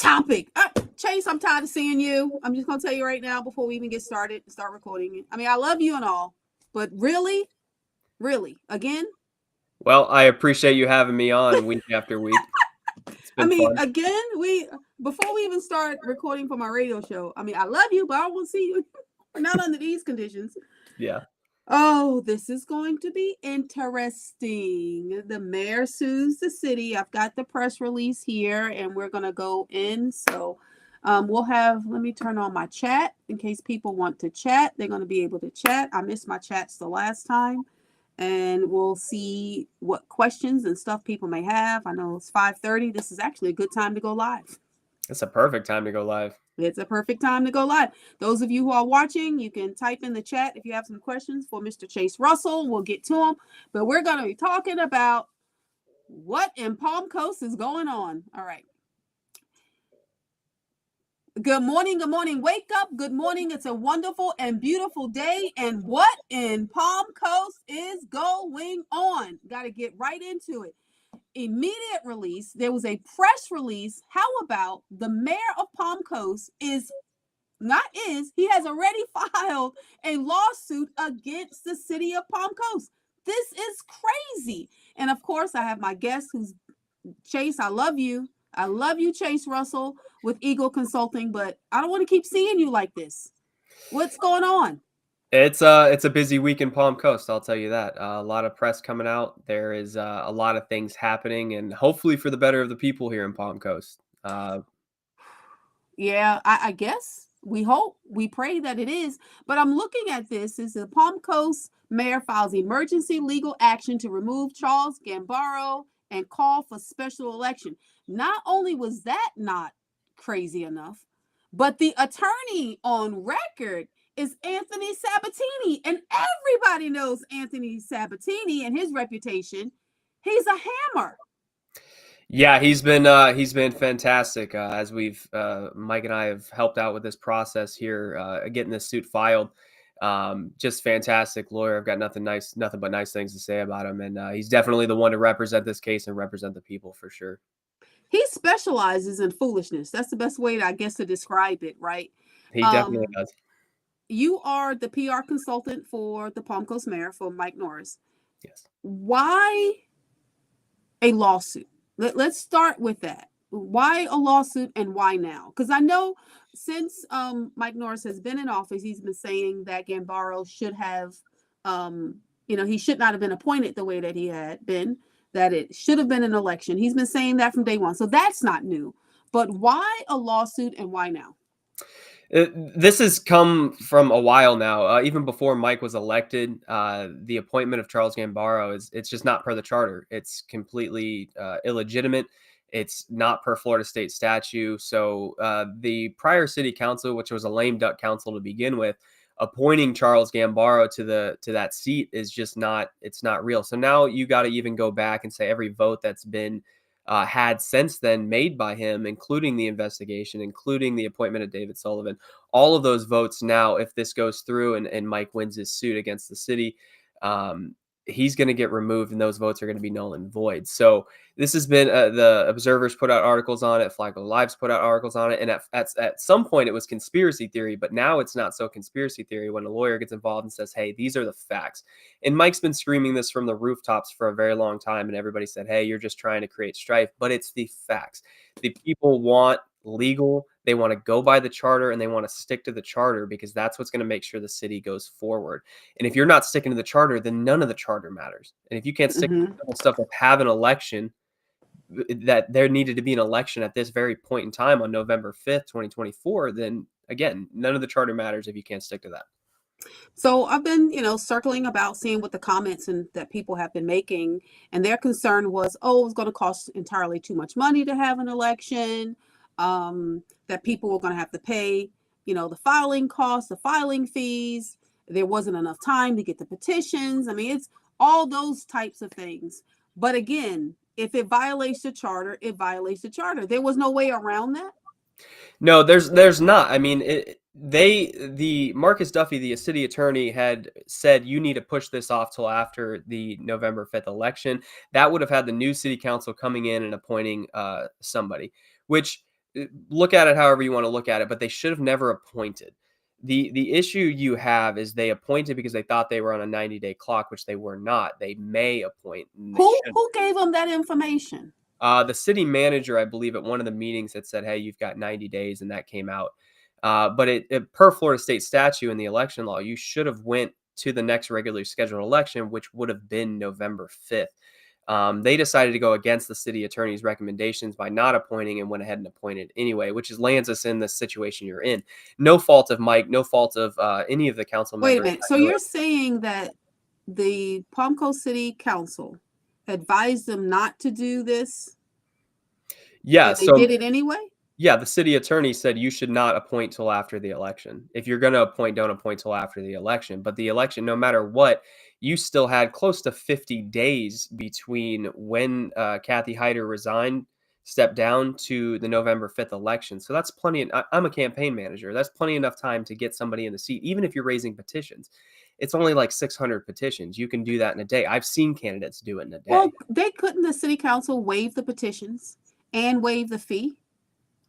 topic. Chase, I'm tired of seeing you. I'm just going to tell you right now before we even get started, start recording. I mean, I love you and all, but really, again? Well, I appreciate you having me on week after week. It's I been mean, fun. again, before we even start recording for my radio show, I mean, I love you, but I won't see you. We're not under these conditions. Yeah. Oh, this is going to be interesting. The mayor sues the city. I've got the press release here, and we're going to go in. So we'll have, let me turn on my chat in case people want to chat. They're going to be able to chat. I missed my chats the last time. And we'll see what questions and stuff people may have. I know it's 5:30. This is actually a good time to go live. It's a perfect time to go live. It's a perfect time to go live. Those of you who are watching, you can type in the chat if you have some questions for Mr. Chase Russell. We'll get to him. But we're going to be talking about what in Palm Coast is going on. All right. Good morning. Good morning. Wake up. Good morning. It's a wonderful and beautiful day. And what in Palm Coast is going on? Got to get right into it. Immediate release. There was a press release. How about the mayor of Palm Coast he has already filed a lawsuit against the city of Palm Coast. This is crazy. And of course, I have my guest who's Chase. I love you. I love you, Chase Russell with Eagle Consulting, but I don't want to keep seeing you like this. What's going on? It's a busy week in Palm Coast, I'll tell you that. A lot of press coming out. There is a lot of things happening, and hopefully for the better of the people here in Palm Coast. Yeah, I guess we hope, we pray that it is. But I'm looking at this as the Palm Coast mayor files emergency legal action to remove Charles Gambaro and call for special election. Not only was that not crazy enough, but the attorney on record is Anthony Sabatini, and everybody knows Anthony Sabatini and his reputation. He's a hammer. Yeah, he's been fantastic as we've Mike and I have helped out with this process here, getting this suit filed. Just fantastic lawyer. I've got nothing but nice things to say about him, and he's definitely the one to represent this case and represent the people for sure. He specializes in foolishness. That's the best way, I guess, to describe it, right? He definitely does. You are the PR consultant for the Palm Coast mayor, for Mike Norris. Yes. Why a lawsuit? Let's start with that. Why a lawsuit and why now? Because I know since Mike Norris has been in office, he's been saying that Gambaro should have, he should not have been appointed the way that he had been, that it should have been an election. He's been saying that from day one. So that's not new. But why a lawsuit and why now? This has come from a while now. Even before Mike was elected, the appointment of Charles Gambaro it's just not per the charter. It's completely illegitimate. It's not per Florida state statute. So the prior city council, which was a lame duck council to begin with, appointing Charles Gambaro to that seat is just not real. So now you got to even go back and say every vote that's been had since then made by him, including the investigation, including the appointment of David Sullivan, all of those votes now, if this goes through and Mike wins his suit against the city, he's going to get removed and those votes are going to be null and void. So this has been the Observers put out articles on it. Flagler Lives put out articles on it. And at some point it was conspiracy theory, but now it's not so conspiracy theory when a lawyer gets involved and says, hey, these are the facts. And Mike's been screaming this from the rooftops for a very long time. And everybody said, hey, you're just trying to create strife, but it's the facts. The people want legal. They want to go by the charter and they want to stick to the charter because that's what's going to make sure the city goes forward. And if you're not sticking to the charter, then none of the charter matters. And if you can't stick to the stuff of have an election, that there needed to be an election at this very point in time on November 5th, 2024, then again, none of the charter matters if you can't stick to that. So I've been, circling about seeing what the comments and that people have been making, and their concern was, it was going to cost entirely too much money to have an election. That people were going to have to pay, the filing costs, the filing fees. There wasn't enough time to get the petitions. I mean, it's all those types of things. But again, if it violates the charter, it violates the charter. There was no way around that. No, there's not. I mean, the Marcus Duffy, the city attorney, had said you need to push this off till after the November 5th election. That would have had the new city council coming in and appointing somebody, which look at it however you want to look at it, but they should have never appointed. The issue you have is they appointed because they thought they were on a 90-day clock, which they were not. They may appoint, and they should. Who gave them that information? The city manager, I believe, at one of the meetings had said, "Hey, you've got 90 days," and that came out. But per Florida state statute in the election law, you should have went to the next regularly scheduled election, which would have been November 5th. They decided to go against the city attorney's recommendations by not appointing and went ahead and appointed anyway, which lands us in the situation you're in. No fault of Mike, no fault of any of the council members. Wait a minute. So you're saying that the Palm Coast City Council advised them not to do this? Yeah. They did it anyway? Yeah, the city attorney said you should not appoint till after the election. If you're going to appoint, don't appoint till after the election. But the election, no matter what, you still had close to 50 days between when Kathy Hyder resigned, stepped down, to the November 5th election. So that's plenty. I'm a campaign manager. That's plenty enough time to get somebody in the seat, even if you're raising petitions. It's only like 600 petitions. You can do that in a day. I've seen candidates do it in a day. Well, couldn't the city council waive the petitions and waive the fee?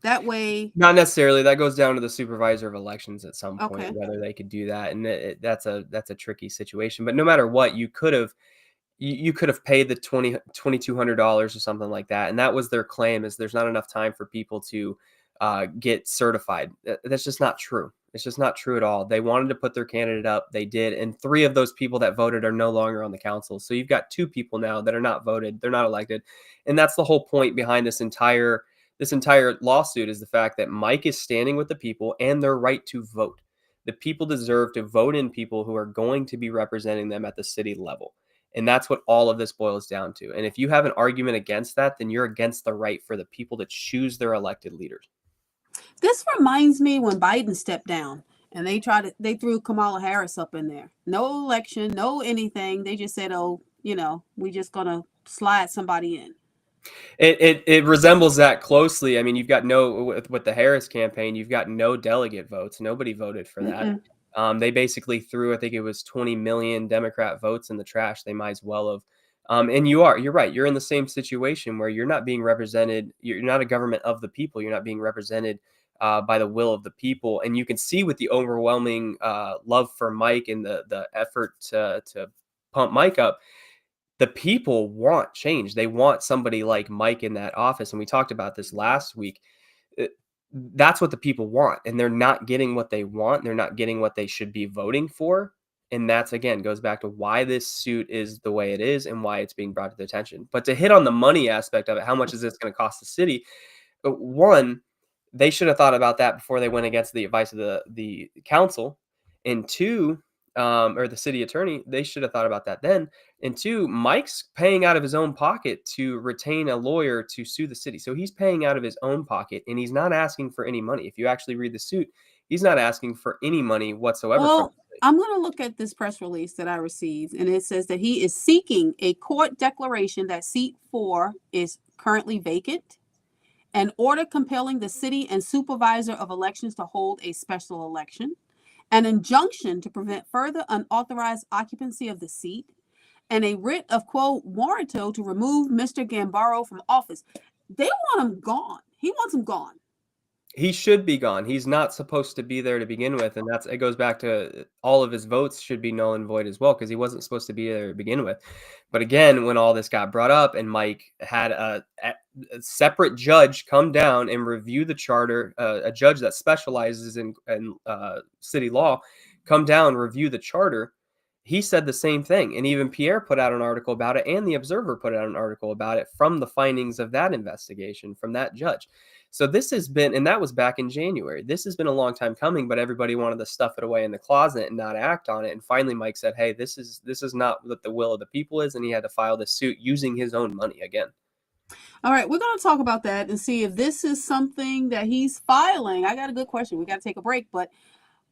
That way, not necessarily. That goes down to the supervisor of elections at some point, okay, whether they could do that, and that's a tricky situation. But no matter what, you could have paid the $2,200 or something like that, and that was their claim: is there's not enough time for people to get certified. That's just not true. It's just not true at all. They wanted to put their candidate up, they did, and 3 of those people that voted are no longer on the council. So you've got 2 people now that are not voted; they're not elected, and that's the whole point behind this entire lawsuit, is the fact that Mike is standing with the people and their right to vote. The people deserve to vote in people who are going to be representing them at the city level. And that's what all of this boils down to. And if you have an argument against that, then you're against the right for the people to choose their elected leaders. This reminds me when Biden stepped down and they threw Kamala Harris up in there. No election, no anything. They just said, oh, we're just going to slide somebody in. It resembles that closely. I mean, you've got with the Harris campaign, you've got no delegate votes. Nobody voted for that. They basically threw, I think it was 20 million Democrat votes in the trash. They might as well have. And you're right. You're in the same situation where you're not being represented. You're not a government of the people. You're not being represented by the will of the people. And you can see with the overwhelming love for Mike and the effort to pump Mike up, the people want change. They want somebody like Mike in that office. And we talked about this last week. That's what the people want. And they're not getting what they want. They're not getting what they should be voting for. And that's, again, goes back to why this suit is the way it is and why it's being brought to their attention. But to hit on the money aspect of it, how much is this going to cost the city? One, they should have thought about that before they went against the advice of the council. And 2, or the city attorney, they should have thought about that then. And 2, Mike's paying out of his own pocket to retain a lawyer to sue the city. So he's paying out of his own pocket, and he's not asking for any money. If you actually read the suit, he's not asking for any money whatsoever. Well, I'm going to look at this press release that I received, and it says that he is seeking a court declaration that seat 4 is currently vacant, an order compelling the city and supervisor of elections to hold a special election, an injunction to prevent further unauthorized occupancy of the seat, and a writ of quo warranto to remove Mr. Gambaro from office. They want him gone. He wants him gone. He should be gone. He's not supposed to be there to begin with, and it goes back to all of his votes should be null and void as well, because he wasn't supposed to be there to begin with. But again, when all this got brought up and Mike had a separate judge come down and review the charter, a judge that specializes in city law, come down, review the charter, he said the same thing. And even Pierre put out an article about it, and the Observer put out an article about it from the findings of that investigation from that judge. So this has been, and that was back in January. This has been a long time coming, but everybody wanted to stuff it away in the closet and not act on it. And finally, Mike said, "Hey, this is not what the will of the people is," and he had to file the suit using his own money again. All right, we're going to talk about that and see if this is something that he's filing. I got a good question. We got to take a break, but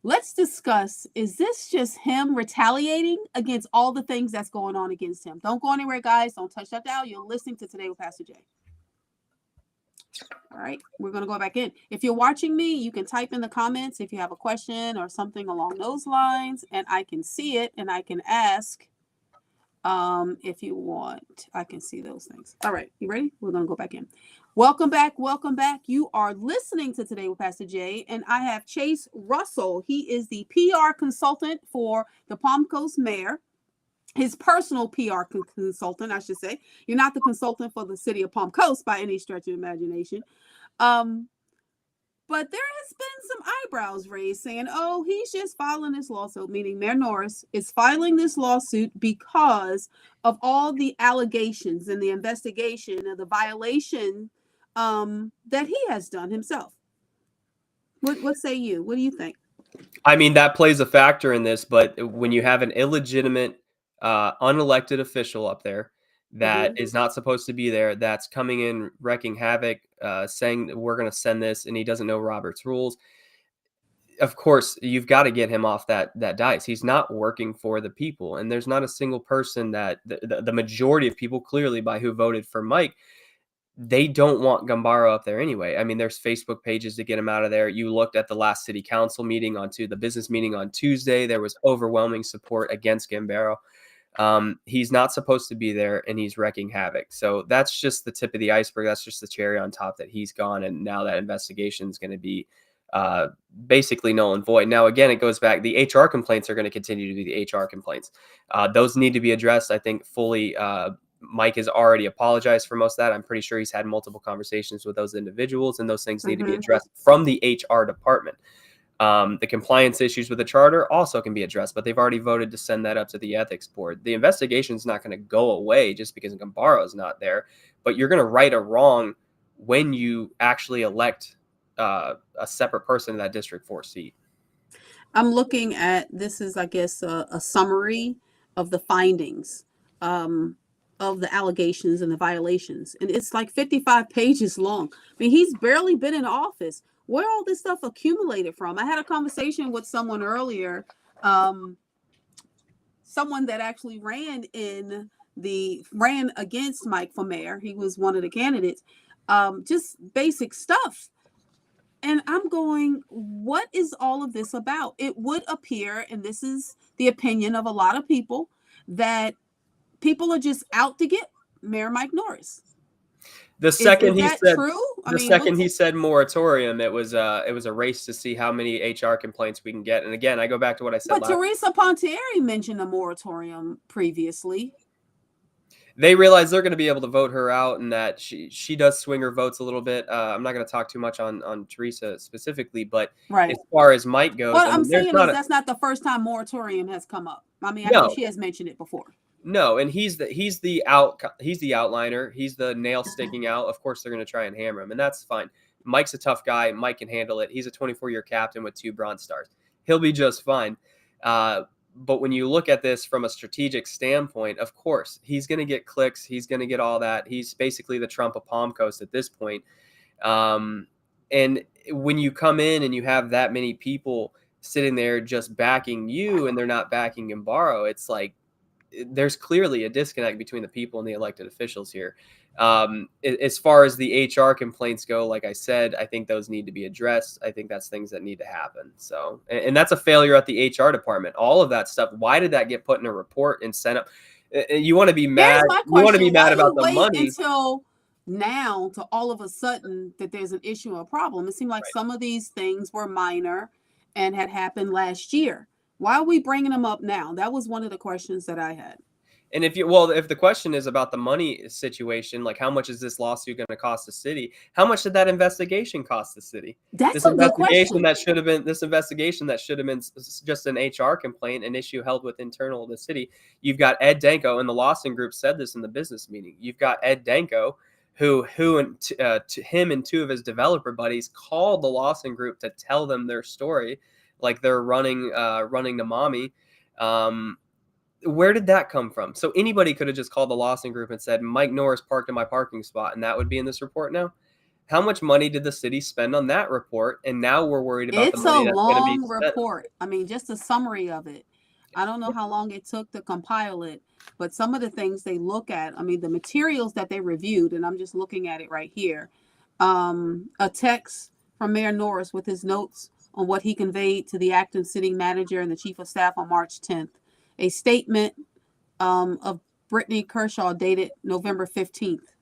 let's discuss, is this just him retaliating against all the things that's going on against him? Don't go anywhere, guys. Don't touch that dial. You're listening to Today with Pastor Jay. All right, we're going to go back in. If you're watching me, you can type in the comments if you have a question or something along those lines, and I can see it and I can ask if you want. I can see those things. All right, you ready? We're going to go back in. Welcome back. Welcome back. You are listening to Today with Pastor Jay, and I have Chase Russell. He is the PR consultant for the Palm Coast mayor, his personal PR consultant, I should say. You're not the consultant for the city of Palm Coast by any stretch of imagination. Um, but there has been some eyebrows raised saying, oh, he's just filing this lawsuit, meaning Mayor Norris is filing this lawsuit because of all the allegations and the investigation of the violation that he has done himself. What say you? What do you think? I mean, that plays a factor in this, but when you have an illegitimate, unelected official up there that is not supposed to be there, that's coming in wreaking havoc, saying that we're going to send this, and he doesn't know Robert's rules. Of course, you've got to get him off that dice. He's not working for the people, and there's not a single person that the majority of people, clearly by who voted for Mike, they don't want Gambaro up there anyway. I mean, there's Facebook pages to get him out of there. You looked at the last city council meeting the business meeting on Tuesday. There was overwhelming support against Gambaro. He's not supposed to be there, and he's wreaking havoc. So that's just the tip of the iceberg. That's just the cherry on top that he's gone, and now that investigation is going to be basically null and void. Now, again, it goes back. The HR complaints are going to continue to be the HR complaints. Those need to be addressed, I think, fully. Mike has already apologized for most of that. I'm pretty sure he's had multiple conversations with those individuals, and those things need to be addressed from the HR department. The compliance issues with the charter also can be addressed, but they've already voted to send that up to the ethics board. The investigation is not going to go away just because Gambaro is not there, but you're going to right a wrong when you actually elect a separate person in that District 4 seat. I'm looking at this is, I guess, a summary of the findings. Of the allegations and the violations. And it's like 55 pages long. I mean, he's barely been in office. Where all this stuff accumulated from? I had a conversation with someone earlier, someone that actually ran against Mike for mayor. He was one of the candidates. Just basic stuff. And I'm going, what is all of this about? It would appear, and this is the opinion of a lot of people, that people are just out to get Mayor Mike Norris. The second he said, true? He said moratorium, it was a race to see how many HR complaints we can get. And again, I go back to what I said. But Teresa Pontieri mentioned a moratorium previously. They realize they're going to be able to vote her out, and that she does swing her votes a little bit. I'm not going to talk too much on Teresa specifically, but as far as Mike goes, what I'm saying is that's not the first time moratorium has come up. I mean, I think she has mentioned it before. No, and he's the outliner. He's the nail sticking out. Of course, they're going to try and hammer him, and that's fine. Mike's a tough guy. Mike can handle it. He's a 24-year captain with 2 Bronze Stars. He'll be just fine. But when you look at this from a strategic standpoint, of course, he's going to get clicks. He's going to get all that. He's basically the Trump of Palm Coast at this point. And when you come in and you have that many people sitting there just backing you, and they're not backing Gambaro, it's like, there's clearly a disconnect between the people and the elected officials here. As far as the HR complaints go, like I said, I think those need to be addressed. I think that's things that need to happen. So, and that's a failure at the HR department. All of that stuff. Why did that get put in a report and sent up? You want to be mad. You want to be mad about the money until now to all of a sudden that there's an issue or a problem. It seemed like some of these things were minor and had happened last year. Why are we bringing them up now? That was one of the questions that I had. And if the question is about the money situation, like how much is this lawsuit going to cost the city? How much did that investigation cost the city? That's a good question. This investigation that should have been just an HR complaint, an issue held with internal of the city. You've got Ed Danko, and the Lawson Group said this in the business meeting. You've got Ed Danko, who him and 2 of his developer buddies called the Lawson Group to tell them their story, like they're running to mommy. Where did that come from? So anybody could have just called the Lawson Group and said, Mike Norris parked in my parking spot, and that would be in this report now. How much money did the city spend on that report? And now we're worried about the money that's going to be spent. It's a long report. I mean, just a summary of it. I don't know how long it took to compile it, but some of the things they look at, I mean, the materials that they reviewed, and I'm just looking at it right here. A text from Mayor Norris with his notes on what he conveyed to the acting city manager and the chief of staff on March 10th. A statement of Brittany Kershaw dated November 15th.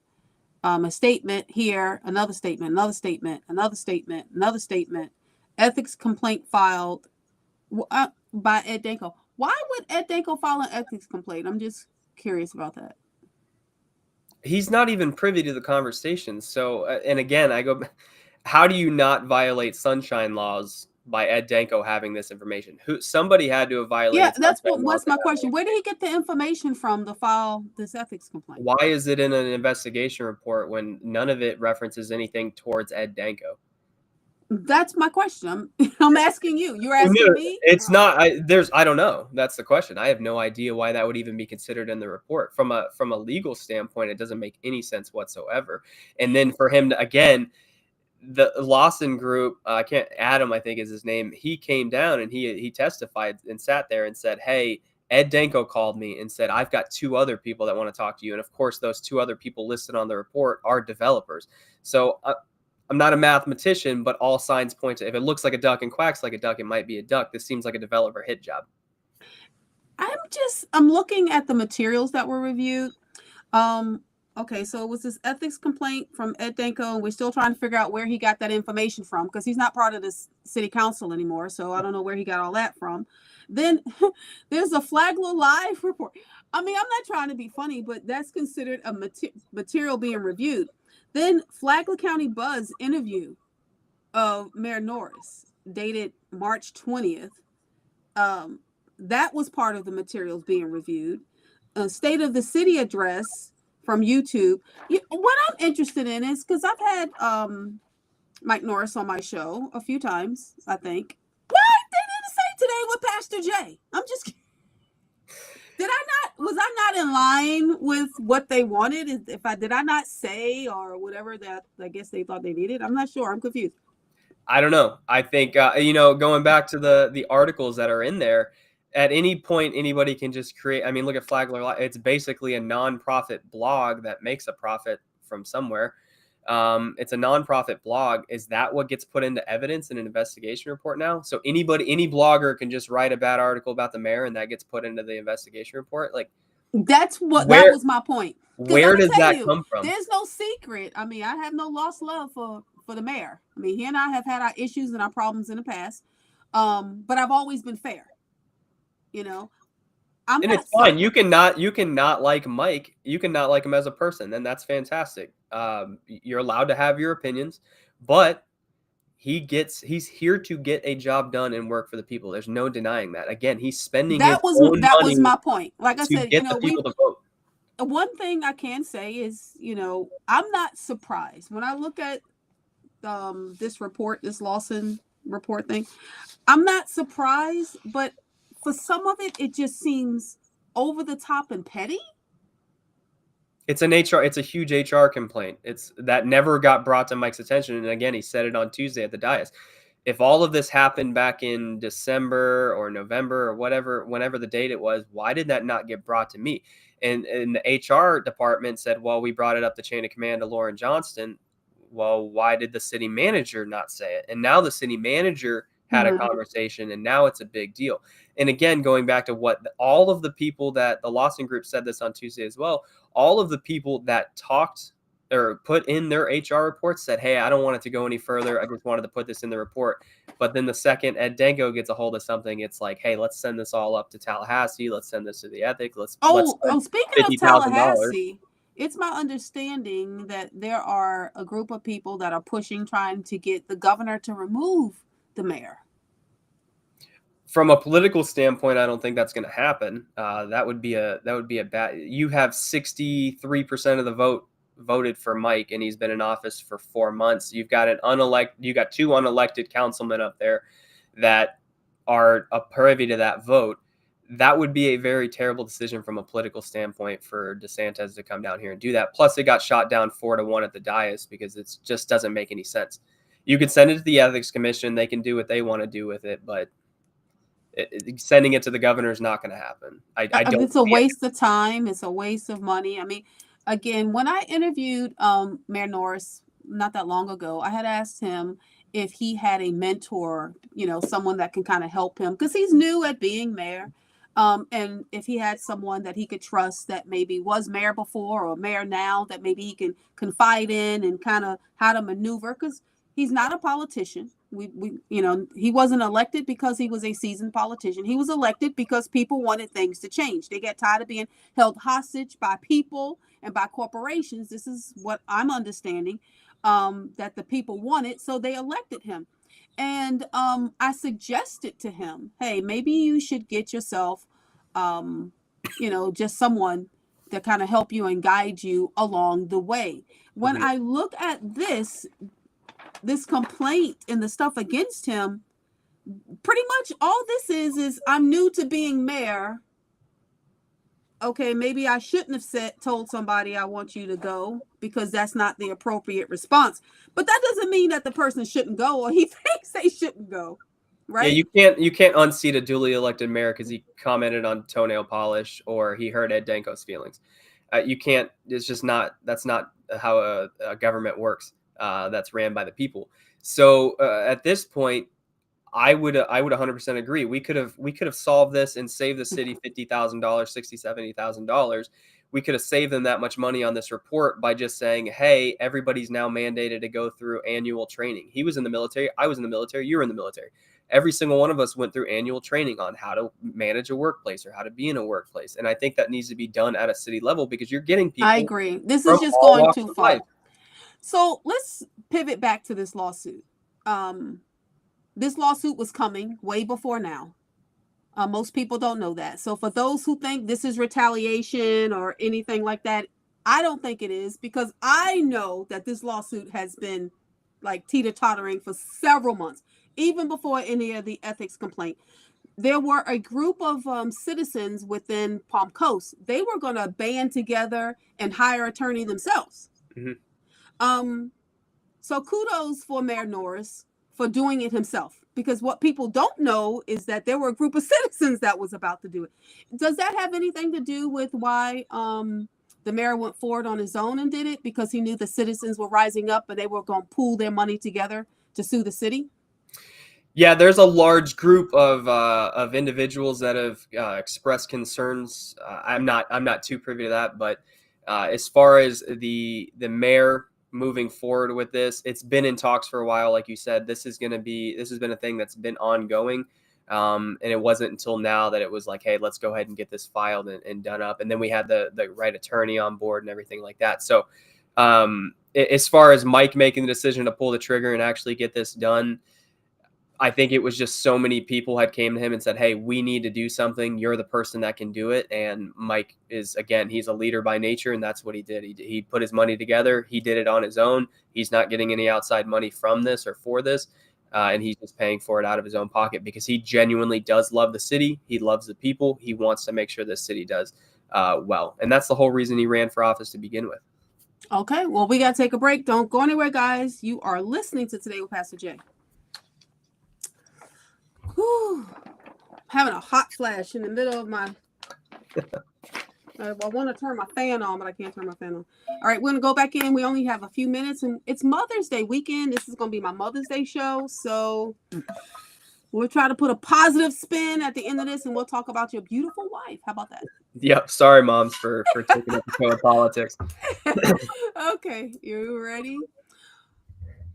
A statement here, another statement, another statement, another statement, another statement. Ethics complaint filed by Ed Danko. Why would Ed Danko file an ethics complaint? I'm just curious about that. He's not even privy to the conversation. So, and again, I go, how do you not violate sunshine laws by Ed Danko having this information? Somebody had to have Yeah, violated that's sunshine laws what's my question. Where did he get the information from to file this ethics complaint? Why is it in an investigation report when none of it references anything towards Ed Danko? That's my question. I'm asking you. You're asking me? It's not. I don't know. That's the question. I have no idea why that would even be considered in the report. From a legal standpoint, it doesn't make any sense whatsoever. And then for him to, again, the Lawson group, Adam, I think is his name. He came down and he testified and sat there and said, "Hey, Ed Danko called me and said, I've got 2 other people that want to talk to you." And of course, those 2 other people listed on the report are developers. So I'm not a mathematician, but all signs point to, if it looks like a duck and quacks like a duck, it might be a duck. This seems like a developer hit job. I'm looking at the materials that were reviewed. Okay, so it was this ethics complaint from Ed Danko, and we're still trying to figure out where he got that information from, because he's not part of this city council anymore. So I don't know where he got all that from. Then there's a Flagler Live report. I mean, I'm not trying to be funny, but that's considered a material being reviewed. Then Flagler County Buzz interview of Mayor Norris, dated March 20th. That was part of the materials being reviewed. State of the City address from YouTube. What I'm interested in is, because I've had Mike Norris on my show a few times, I think. What? They didn't say today with Pastor Jay. I'm just kidding. Was I not in line with what they wanted? Did I not say or whatever that I guess they thought they needed? I'm not sure. I'm confused. I don't know. I think, going back to the articles that are in there, at any point, anybody can just create. I mean, look at Flagler. It's basically a nonprofit blog that makes a profit from somewhere. It's a nonprofit blog. Is that what gets put into evidence in an investigation report now? So any blogger can just write a bad article about the mayor and that gets put into the investigation report? Like, that was my point. Where does that come from? There's no secret. I mean, I have no lost love for the mayor. I mean, he and I have had our issues and our problems in the past. But I've always been fair. And it's fine. You cannot like Mike. You cannot like him as a person, and that's fantastic. You're allowed to have your opinions, but he's here to get a job done and work for the people. There's no denying that. Again, he's spending that was my point. Like I said, get the people to vote. One thing I can say is, I'm not surprised when I look at this report, this Lawson report thing. I'm not surprised, but for some of it, it just seems over the top and petty. It's a huge HR complaint. It's that never got brought to Mike's attention. And again, he said it on Tuesday at the dais. If all of this happened back in December or November or whenever the date it was, why did that not get brought to me? And the HR department said, well, we brought it up the chain of command to Lauren Johnston. Well, why did the city manager not say it? And now the city manager had a conversation, and now it's a big deal. And again, going back to what all of the people that the Lawson group said this on Tuesday as well, all of the people that talked or put in their HR reports said, hey, I don't want it to go any further. I just wanted to put this in the report. But then the second Ed Danko gets a hold of something, it's like, hey, let's send this all up to Tallahassee. Let's send this to the ethics. Speaking of Tallahassee, it's my understanding that there are a group of people that are trying to get the governor to remove the mayor. From a political standpoint, I don't think that's going to happen. That would be a bad. You have 63% of the vote voted for Mike, and he's been in office for 4 months. You've got you got 2 unelected councilmen up there that are privy to that vote. That would be a very terrible decision from a political standpoint for DeSantis to come down here and do that. Plus, it got shot down 4-1 at the dais because it just doesn't make any sense. You could send it to the Ethics Commission. They can do what they want to do with it, but sending it to the governor is not going to happen. I don't. It's a waste of time. It's a waste of money. I mean, again, when I interviewed Mayor Norris not that long ago, I had asked him if he had a mentor, someone that can kind of help him, because he's new at being mayor. And if he had someone that he could trust that maybe was mayor before or mayor now that maybe he can confide in and kind of how to maneuver, because he's not a politician. He wasn't elected because he was a seasoned politician. He was elected because people wanted things to change. They got tired of being held hostage by people and by corporations. This is what I'm understanding, that the people wanted, so they elected him. And I suggested to him, hey, maybe you should get yourself, just someone to kind of help you and guide you along the way. When Mhm. I look at this complaint and the stuff against him, pretty much all this is I'm new to being mayor. Okay, maybe I shouldn't have told somebody I want you to go because that's not the appropriate response. But that doesn't mean that the person shouldn't go or he thinks they shouldn't go, Yeah, right? you can't unseat a duly elected mayor because he commented on toenail polish or he hurt Ed Danko's feelings. You can't. It's just not. That's not how a government works. That's ran by the people. So at this point, I would 100% agree. We could have solved this and saved the city $50,000, $70,000. We could have saved them that much money on this report by just saying, "Hey, everybody's now mandated to go through annual training." He was in the military. I was in the military. You were in the military. Every single one of us went through annual training on how to manage a workplace or how to be in a workplace. And I think that needs to be done at a city level because you're getting I people agree. This is from just all going walks too of life. far. So let's pivot back to this lawsuit. This lawsuit was coming way before now. Most people don't know that. So for those who think this is retaliation or anything like that, I don't think it is, because I know that this lawsuit has been like teeter-tottering for several months, even before any of the ethics complaint. There were a group of citizens within Palm Coast. They were going to band together and hire an attorney themselves. Mhm. So kudos for Mayor Norris for doing it himself, because what people don't know is that there were a group of citizens that was about to do it. Does that have anything to do with why the mayor went forward on his own and did it? Because he knew the citizens were rising up and they were going to pool their money together to sue the city? Yeah, there's a large group of individuals that have expressed concerns. I'm not too privy to that, but as far as the mayor moving forward with this, it's been in talks for a while. Like you said, this has been a thing that's been ongoing, and it wasn't until now that it was like, hey, let's go ahead and get this filed and done up. And then we had the right attorney on board and everything like that. So, as far as Mike making the decision to pull the trigger and actually get this done, I think it was just so many people had came to him and said, "Hey, we need to do something. You're the person that can do it." And Mike is, again, he's a leader by nature, and that's what he did. He put his money together. He did it on his own. He's not getting any outside money from this or for this, and he's just paying for it out of his own pocket because he genuinely does love the city. He loves the people. He wants to make sure this city does well, and that's the whole reason he ran for office to begin with. Okay, well, we got to take a break. Don't go anywhere, guys. You are listening to Today with Pastor Jay. Whew. Having a hot flash in the middle of my... I want to turn my fan on, but I can't turn my fan on. All right, we're going to go back in. We only have a few minutes, and it's Mother's Day weekend. This is going to be my Mother's Day show, so we'll try to put a positive spin at the end of this, and we'll talk about your beautiful wife. How about that? Yep. Sorry, moms, for taking up the show of politics. Okay, you ready?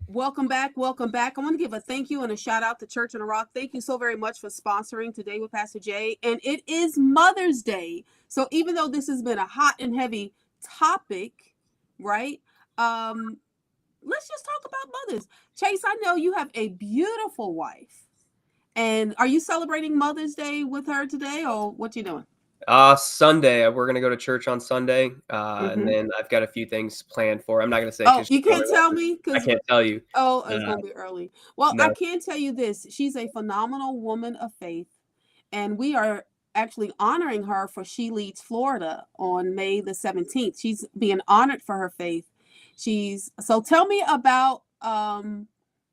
Welcome back. Welcome back. I want to give a thank you and a shout out to Church on the Rock. Thank you so very much for sponsoring Today with Pastor Jay. And it is Mother's Day. So even though this has been a hot and heavy topic, right? Let's just talk about mothers. Chase, I know you have a beautiful wife. And are you celebrating Mother's Day with her today, or what you doing? Sunday. We're gonna go to church on Sunday, and then I've got a few things planned for. I'm not gonna say. Oh, you can't tell me I because can't tell you. oh, it's gonna be early. Well, I No. can tell you this: she's a phenomenal woman of faith, and we are actually honoring her for She Leads Florida on May the 17th. She's being honored for her faith. So tell me about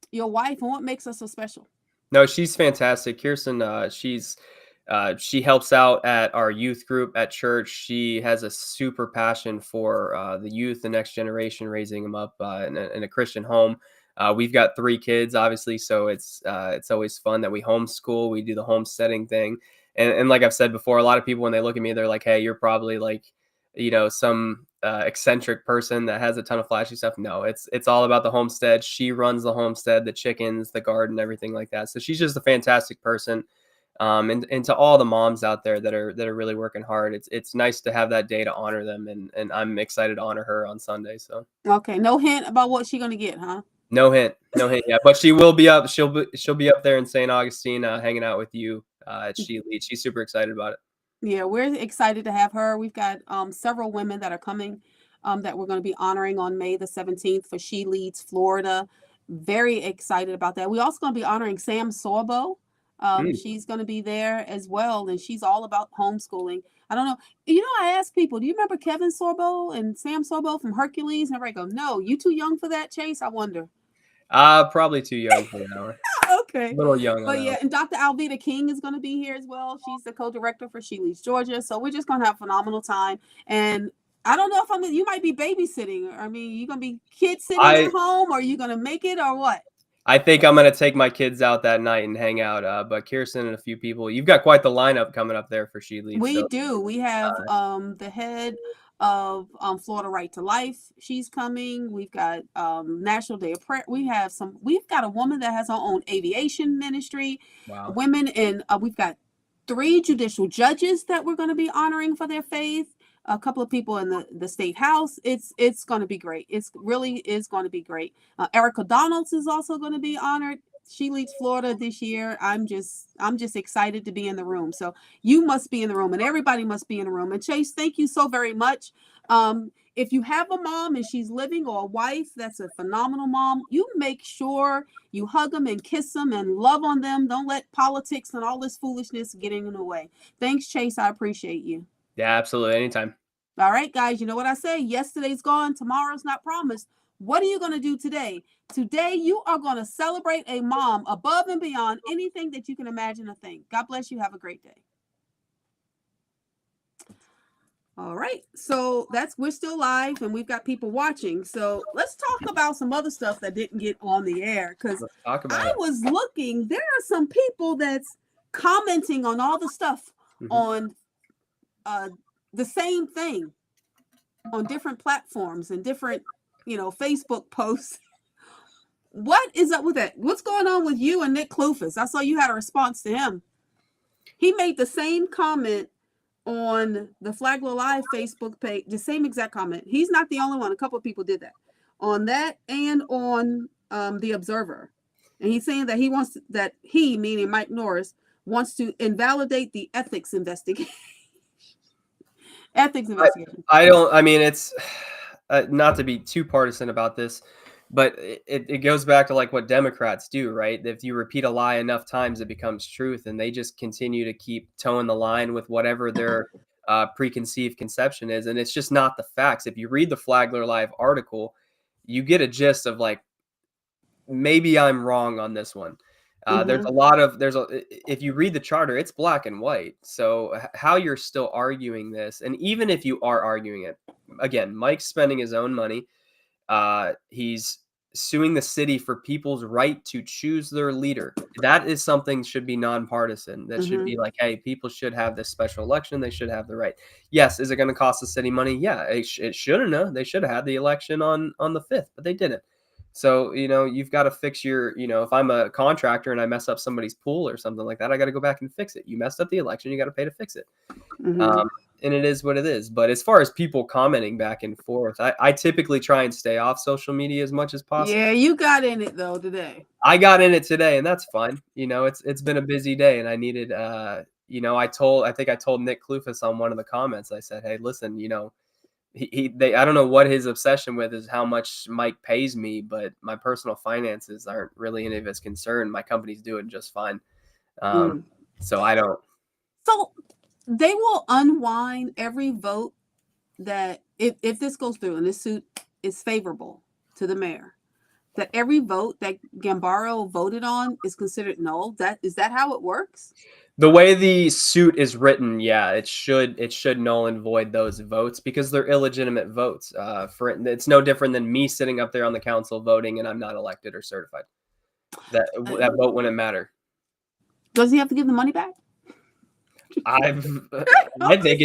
your wife and what makes her so special. No, she's fantastic. Kirsten, she helps out at our youth group at church. She has a super passion for the youth, the next generation, raising them up in a Christian home. We've got 3 kids, obviously, so it's always fun that we homeschool. We do the homesteading thing, And like I've said before, a lot of people, when they look at me, they're like, hey, you're probably like, some eccentric person that has a ton of flashy stuff. No, it's all about the homestead. She runs the homestead, the chickens, the garden, everything like that. So she's just a fantastic person. And to all the moms out there that are really working hard, it's nice to have that day to honor them, and I'm excited to honor her on Sunday. So Okay, no hint about what she's gonna get, huh? no hint yet, but she will be up. She'll be up there in St. Augustine, hanging out with you at She Leads. She's super excited about it. Yeah, we're excited to have her. We've got several women that are coming that we're going to be honoring on May the 17th for She Leads Florida. Very excited about that. We're also going to be honoring Sam Sorbo. Mm. She's going to be there as well, and she's all about homeschooling. I don't know. I ask people, do you remember Kevin Sorbo and Sam Sorbo from Hercules? And everybody go, no, you too young for that, Chase? I wonder. Probably too young for that hour. Okay. A little young on But that yeah, one. and Dr. Alvita King is going to be here as well. She's the co-director for She Leads Georgia. So we're just going to have a phenomenal time. And I don't know if you might be babysitting. I mean, you going to be kids sitting at I home, or are you going to make it, or what? I think I'm gonna take my kids out that night and hang out. But Kirsten and a few people, you've got quite the lineup coming up there for She Leads. We So do. We have the head of Florida Right to Life. She's coming. We've got National Day of Prayer. We've got a woman that has her own aviation ministry. wow, Women in we've got 3 judicial judges that we're going to be honoring for their faith. A couple of people in the state house. It's going to be great. It's really is going to be great. Erica Donalds is also going to be honored. She Leads Florida this year. I'm just excited to be in the room. So you must be in the room, and everybody must be in the room. And Chase, thank you so very much. If you have a mom and she's living, or a wife that's a phenomenal mom, you make sure you hug them and kiss them and love on them. Don't let politics and all this foolishness get in the way. Thanks, Chase. I appreciate you. yeah, absolutely, anytime. All right, guys, you know what I say? Yesterday's gone, tomorrow's not promised. What are you going to do today? Today, you are going to celebrate a mom above and beyond anything that you can imagine or think. God bless you. Have a great day. All right, so we're still live and we've got people watching. So let's talk about some other stuff that didn't get on the air, because Let's talk about I it. was looking. There are some people that's commenting on all the stuff on the same thing on different platforms and different, Facebook posts. What is up with that? What's going on with you and Nick Klufus? I saw you had a response to him. He made the same comment on the Flagler Live Facebook page, the same exact comment. He's not the only one. A couple of people did that on that and on the Observer. And he's saying that he, meaning Mike Norris, wants to invalidate the ethics investigation. I mean, it's not to be too partisan about this, but it goes back to like what Democrats do, right? If you repeat a lie enough times, it becomes truth, and they just continue to keep towing the line with whatever their preconceived conception is, and it's just not the facts. If you read the Flagler Live article, you get a gist of like, maybe I'm wrong on this one. If you read the charter, it's black and white. So how you're still arguing this, and even if you are arguing it, again, Mike's spending his own money. He's suing the city for people's right to choose their leader. That is something should be nonpartisan. That should be like, hey, people should have this special election. They should have the right. Yes, is it going to cost the city money? Yeah, it shouldn't have. They should have had the election on the 5th, but they didn't. So, you've got to fix your, if I'm a contractor and I mess up somebody's pool or something like that, I got to go back and fix it. You messed up the election, you got to pay to fix it. And it is what it is. But as far as people commenting back and forth, I typically try and stay off social media as much as possible. Yeah, you got in it though today. I got in it today, and that's fine. It's been a busy day, and I needed, I think I told Nick Klufus on one of the comments, I said, hey, listen, I don't know what his obsession with is how much Mike pays me, but my personal finances aren't really any of his concern. My company's doing just fine. So I don't. So they will unwind every vote that if this goes through and this suit is favorable to the mayor, that every vote that Gambaro voted on is considered null. Is that how it works? The way the suit is written, yeah, it should null and void those votes because they're illegitimate votes. It's no different than me sitting up there on the council voting and I'm not elected or certified. That vote wouldn't matter. Does he have to give the money back? I think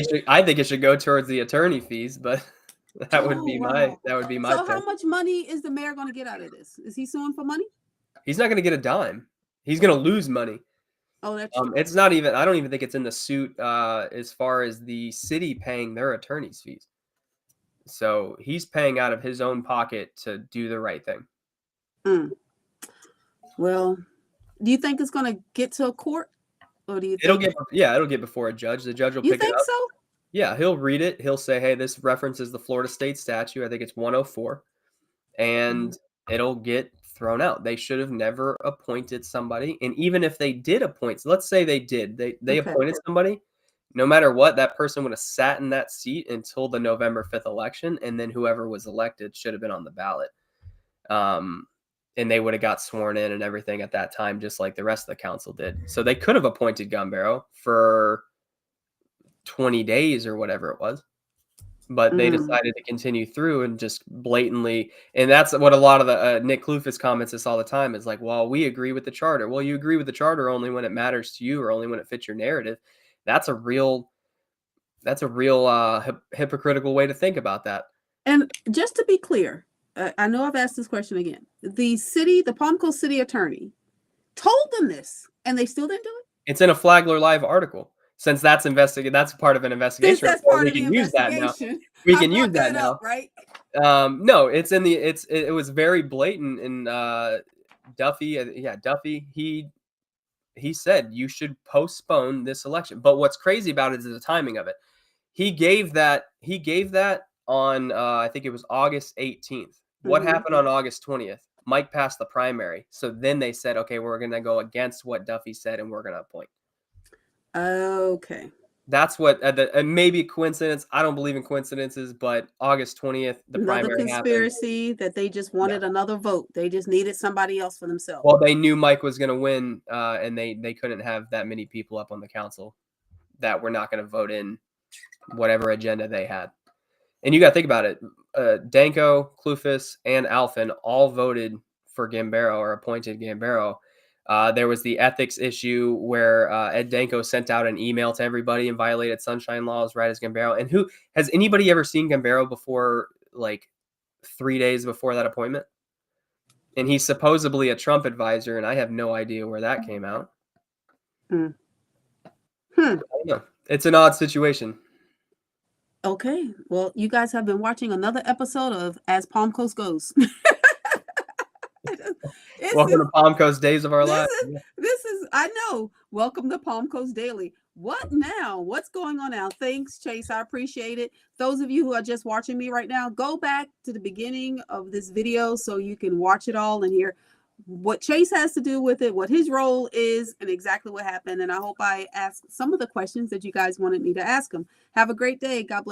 it should go towards the attorney fees, but that would be my So pick. how much money is the mayor going to get out of this? Is he suing for money? He's not going to get a dime. He's going to lose money. Oh, that's true. It's not even. I don't even think it's in the suit as far as the city paying their attorney's fees. So he's paying out of his own pocket to do the right thing. Well, do you think it's going to get to a court, or do you? It'll get before a judge. The judge will pick it up. You think so? Yeah, he'll read it. He'll say, "Hey, this references the Florida state statute. I think it's 104," and it'll get thrown out. They should have never appointed somebody. And even if they did appoint, let's say they did, they appointed somebody. No matter what, that person would have sat in that seat until the November 5th election, and then whoever was elected should have been on the ballot. And they would have got sworn in and everything at that time, just like the rest of the council did. So they could have appointed Gun Barrow for 20 days or whatever it was. But they decided to continue through and just blatantly, and that's what a lot of the Nick Kloufis comments this all the time is like, well, we agree with the charter. Well, you agree with the charter only when it matters to you or only when it fits your narrative. That's a real hypocritical way to think about that. And just to be clear, I know I've asked this question again. The Palm Coast City attorney told them this, and they still didn't do it. It's in a Flagler Live article. Since that's part of an investigation, that's part of we the can use that now. investigation. We can use that now, right? No, it's in the it was very blatant in Duffy. He said you should postpone this election. But what's crazy about it is the timing of it. He gave that on I think it was August 18th. What happened on August 20th? Mike passed the primary. So then they said, okay, we're going to go against what Duffy said and we're going to appoint. Okay. That's what maybe coincidence. I don't believe in coincidences, but August 20th, the primary conspiracy happened. That they just wanted another vote. They just needed somebody else for themselves. Well, they knew Mike was going to win, and they couldn't have that many people up on the council that were not going to vote in whatever agenda they had. And you got to think about it. Danko, Kloufis, and Alfin all voted for Gambaro or appointed Gambaro. There was the ethics issue where Ed Danko sent out an email to everybody and violated sunshine laws right as Gambaro. And has anybody ever seen Gambaro before, like 3 days before that appointment? And he's supposedly a Trump advisor, and I have no idea where that came out. I don't know. It's an odd situation. Okay. Well, you guys have been watching another episode of As Palm Coast Goes. Welcome to Palm Coast Days of Our Lives. I know. Welcome to Palm Coast Daily. What now? What's going on now? Thanks, Chase. I appreciate it. Those of you who are just watching me right now, go back to the beginning of this video so you can watch it all and hear what Chase has to do with it, what his role is, and exactly what happened. And I hope I asked some of the questions that you guys wanted me to ask him. Have a great day. God bless.